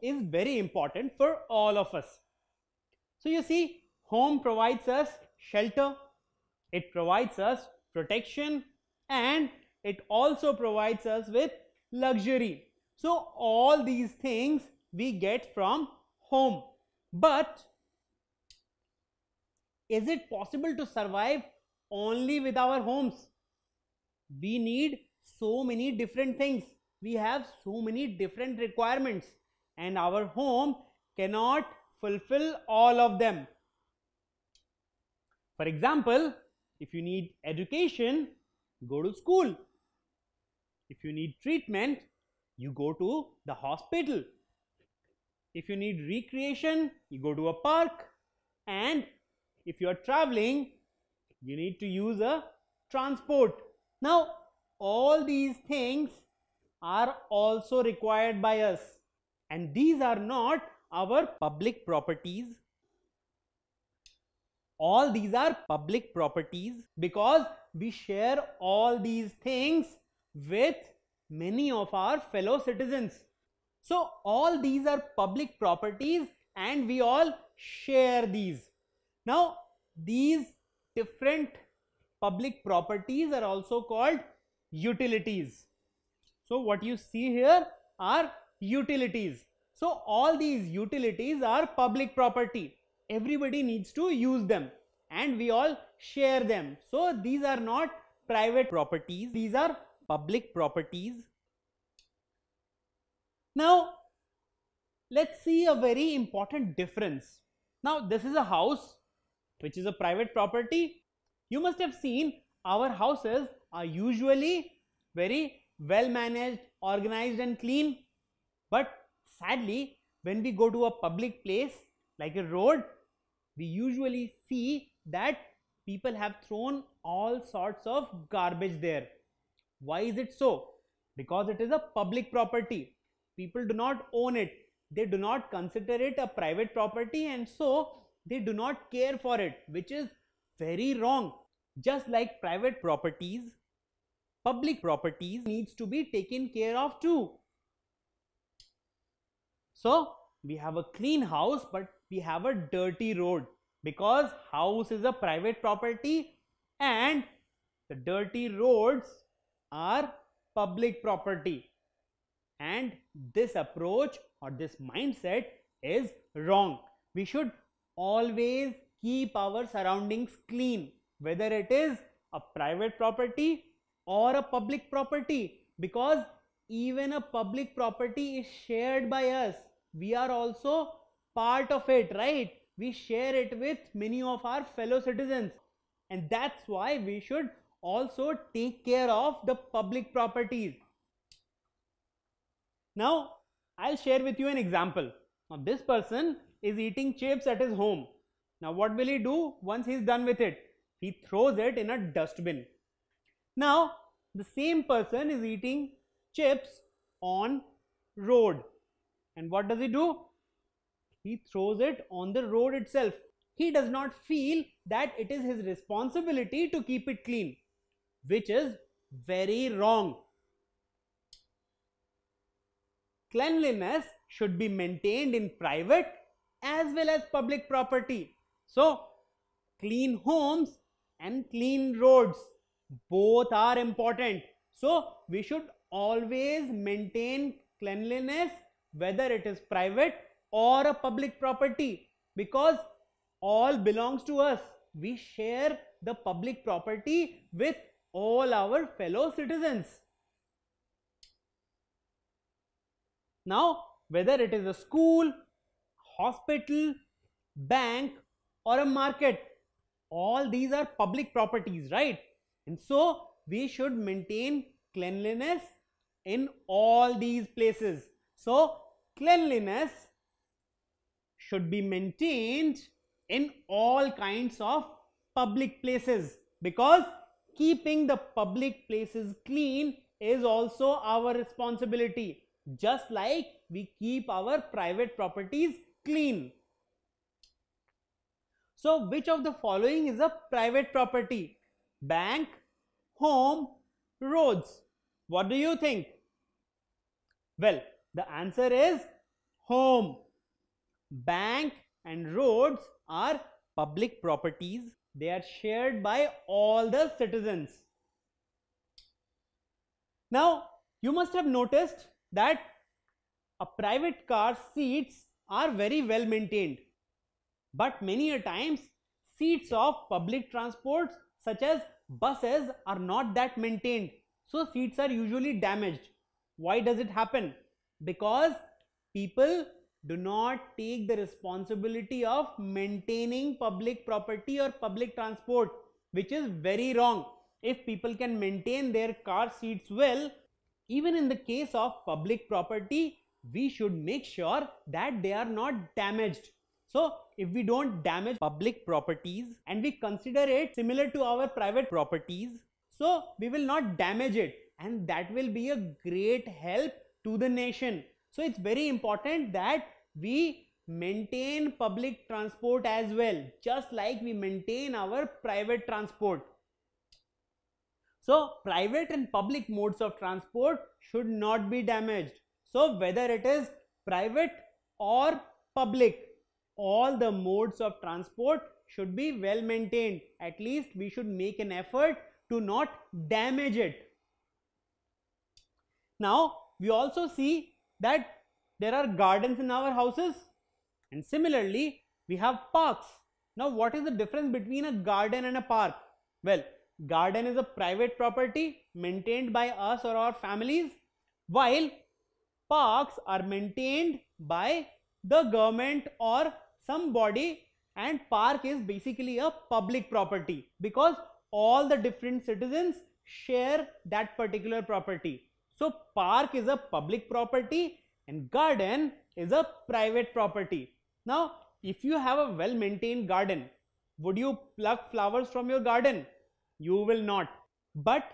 is very important for all of us. So you see, home provides us shelter, it provides us protection, and it also provides us with luxury. So all these things we get from home. But is it possible to survive only with our homes? We need so many different things. We have so many different requirements, and our home cannot fulfill all of them. For example, if you need education, go to school. If you need treatment, you go to the hospital. If you need recreation, you go to a park. And if you are traveling, you need to use a transport. Now, all these things are also required by us, and these are not our public properties. All these are public properties because we share all these things with many of our fellow citizens. So all these are public properties and we all share these. Now these different public properties are also called utilities. So what you see here are utilities. So all these utilities are public property. Everybody needs to use them and we all share them. So these are not private properties, these are public properties. Now let's see a very important difference. Now this is a house which is a private property. You must have seen our houses are usually very well managed, organized and clean. But sadly, when we go to a public place like a road, we usually see that people have thrown all sorts of garbage there. Why is it so? Because it is a public property. People do not own it. They do not consider it a private property and so they do not care for it, which is very wrong. Just like private properties, public properties needs to be taken care of too. So we have a clean house but we have a dirty road because house is a private property and the dirty roads are public property. And this approach or this mindset is wrong. We should always keep our surroundings clean, whether it is a private property or a public property, because even a public property is shared by us. We are also part of it, right? We share it with many of our fellow citizens, and that's why we should also take care of the public properties. Now I'll share with you an example. Now this person is eating chips at his home. Now what will he do once he's done with it? He throws it in a dustbin. Now the same person is eating chips on road, and what does he do? He throws it on the road itself. He does not feel that it is his responsibility to keep it clean, which is very wrong. Cleanliness should be maintained in private as well as public property. So clean homes and clean roads, both are important. So we should always maintain cleanliness whether it is private or a public property, because all belongs to us. We share the public property with all our fellow citizens. Now whether it is a school, hospital, bank or a market, all these are public properties, right? And so we should maintain cleanliness in all these places. So cleanliness should be maintained in all kinds of public places, because keeping the public places clean is also our responsibility, just like we keep our private properties clean. So which of the following is a private property? Bank, home, roads. What do you think? Well, the answer is home. Bank and roads are public properties. They are shared by all the citizens. Now, you must have noticed that a private car's seats are very well maintained. But many a times, seats of public transports such as buses are not that maintained. So, seats are usually damaged. Why does it happen? Because people do not take the responsibility of maintaining public property or public transport, which is very wrong. If people can maintain their car seats well, even in the case of public property, we should make sure that they are not damaged. So, if we don't damage public properties and we consider it similar to our private properties, so we will not damage it, and that will be a great help to the nation. So, it's very important that we maintain public transport as well, just like we maintain our private transport. So, private and public modes of transport should not be damaged. So, whether it is private or public, all the modes of transport should be well maintained. At least we should make an effort to not damage it. Now, we also see that there are gardens in our houses, and similarly we have parks. Now, what is the difference between a garden and a park? Well, garden is a private property maintained by us or our families, while parks are maintained by the government or some body, and park is basically a public property because all the different citizens share that particular property. So, park is a public property and garden is a private property. Now, if you have a well maintained garden, would you pluck flowers from your garden? You will not. But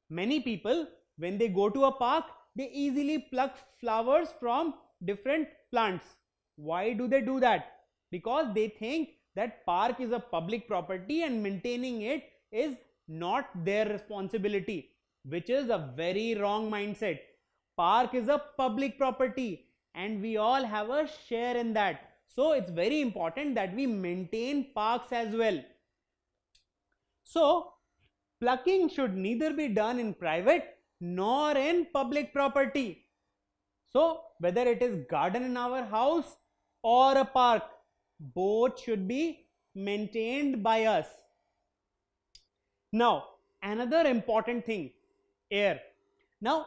many people, when they go to a park, they easily pluck flowers from different plants. Why do they do that? Because they think that park is a public property and maintaining it is not their responsibility, which is a very wrong mindset. Park is a public property and we all have a share in that. So, it's very important that we maintain parks as well. So, plucking should neither be done in private nor in public property. So, whether it is garden in our house or a park, both should be maintained by us. Now, another important thing, air. Now,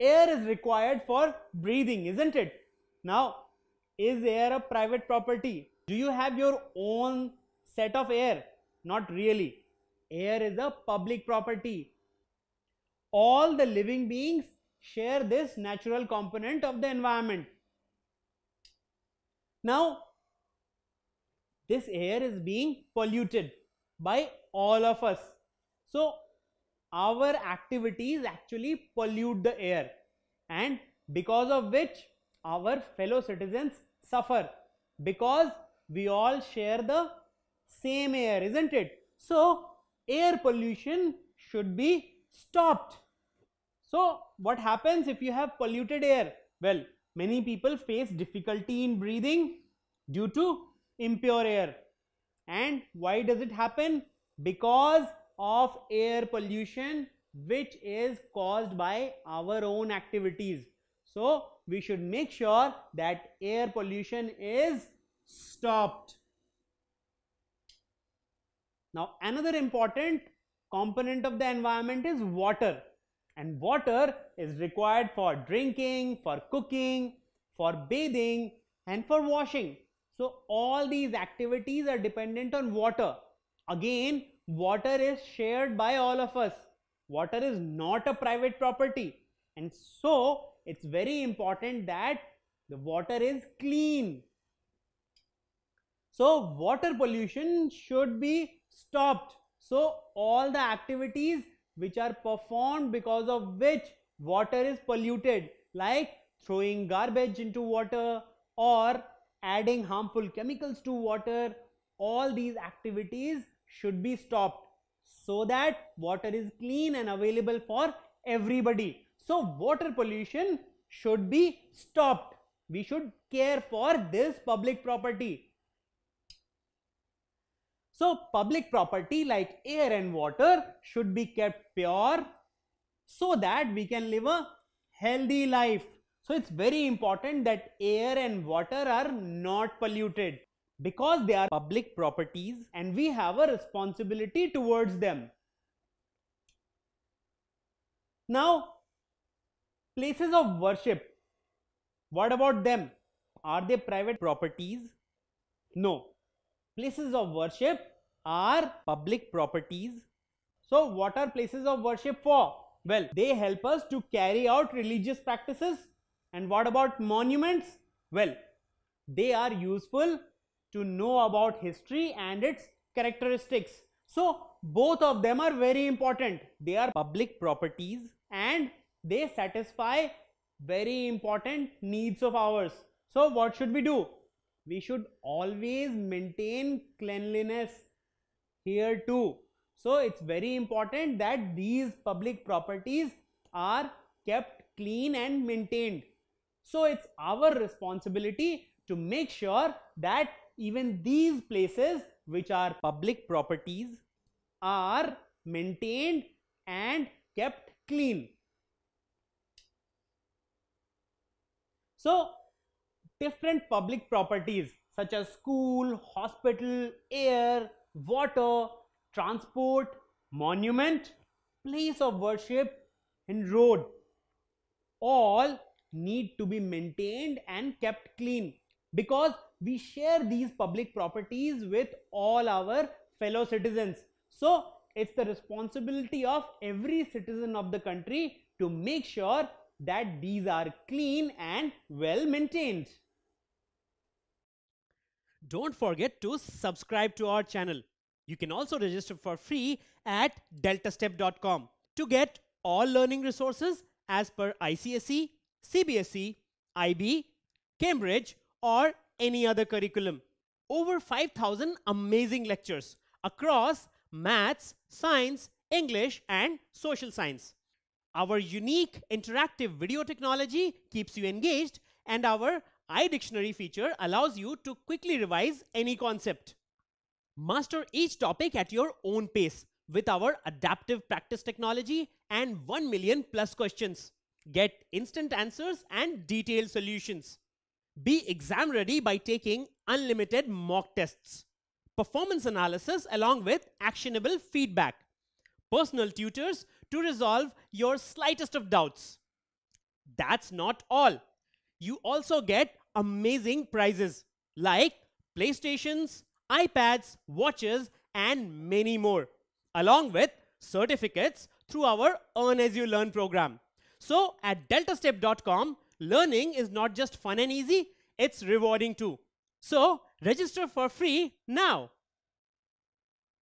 air is required for breathing, isn't it? Now, is air a private property? Do you have your own set of air? Not really. Air is a public property. All the living beings share this natural component of the environment. Now, this air is being polluted by all of us. So, our activities actually pollute the air, and because of which our fellow citizens suffer, because we all share the same air, isn't it? So, air pollution should be stopped. So, what happens if you have polluted air? Well, many people face difficulty in breathing due to impure air. And why does it happen? Because of air pollution, which is caused by our own activities. So, we should make sure that air pollution is stopped. Now, another important component of the environment is water. And water is required for drinking, for cooking, for bathing, and for washing. So, all these activities are dependent on water. Again, water is shared by all of us. Water is not a private property. And so, it's very important that the water is clean. So, water pollution should be stopped. So, all the activities which are performed because of which water is polluted, like throwing garbage into water or adding harmful chemicals to water, all these activities should be stopped so that water is clean and available for everybody. So, water pollution should be stopped. We should care for this public property. So public property like air and water should be kept pure so that we can live a healthy life. So it's very important that air and water are not polluted because they are public properties and we have a responsibility towards them. Now, places of worship. What about them? Are they private properties? No. Places of worship are public properties. So what are places of worship for? Well, they help us to carry out religious practices. And what about monuments? Well, they are useful to know about history and its characteristics. So both of them are very important. They are public properties and they satisfy very important needs of ours. So what should we do? We should always maintain cleanliness here too. So it's very important that these public properties are kept clean and maintained. So it's our responsibility to make sure that even these places which are public properties are maintained and kept clean. So different public properties such as school, hospital, air, water, transport, monument, place of worship and road all need to be maintained and kept clean because we share these public properties with all our fellow citizens. So it's the responsibility of every citizen of the country to make sure that these are clean and well maintained. Don't forget to subscribe to our channel. You can also register for free at deltastep.com to get all learning resources as per ICSE, CBSE, IB, Cambridge or any other curriculum. Over 5,000 amazing lectures across maths, science, English and social science. Our unique interactive video technology keeps you engaged and our iDictionary feature allows you to quickly revise any concept. Master each topic at your own pace with our adaptive practice technology and 1 million plus questions. Get instant answers and detailed solutions. Be exam ready by taking unlimited mock tests, performance analysis along with actionable feedback, personal tutors to resolve your slightest of doubts. That's not all. You also get amazing prizes like PlayStations, iPads, watches, and many more, along with certificates through our Earn As You Learn program. So at deltastep.com, learning is not just fun and easy, it's rewarding too. So register for free now.